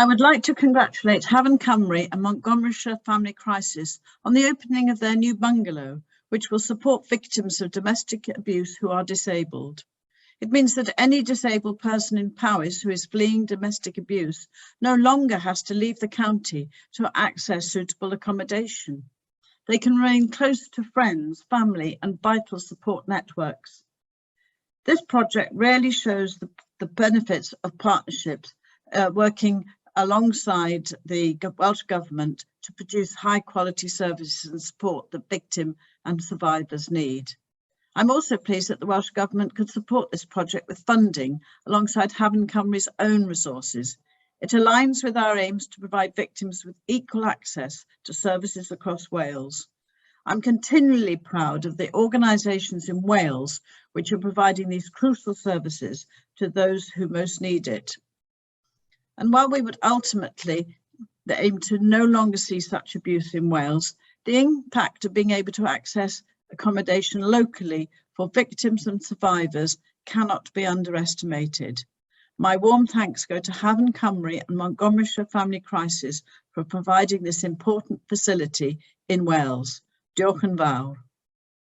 I would like to congratulate Hafan Cymru and Montgomeryshire Family Crisis on the opening of their new bungalow, which will support victims of domestic abuse who are disabled. It means that any disabled person in Powys who is fleeing domestic abuse no longer has to leave the county to access suitable accommodation. They can remain close to friends, family and vital support networks. This project really shows the benefits of partnerships working alongside the Welsh Government to produce high quality services and support that victim and survivors need. I'm also pleased that the Welsh Government could support this project with funding alongside Hafan Cymru's own resources. It aligns with our aims to provide victims with equal access to services across Wales. I'm continually proud of the organisations in Wales which are providing these crucial services to those who most need it. And while we would ultimately aim to no longer see such abuse in Wales, the impact of being able to access accommodation locally for victims and survivors cannot be underestimated. My warm thanks go to Hafan Cymru and Montgomeryshire Family Crisis for providing this important facility in Wales. Diolch yn fawr.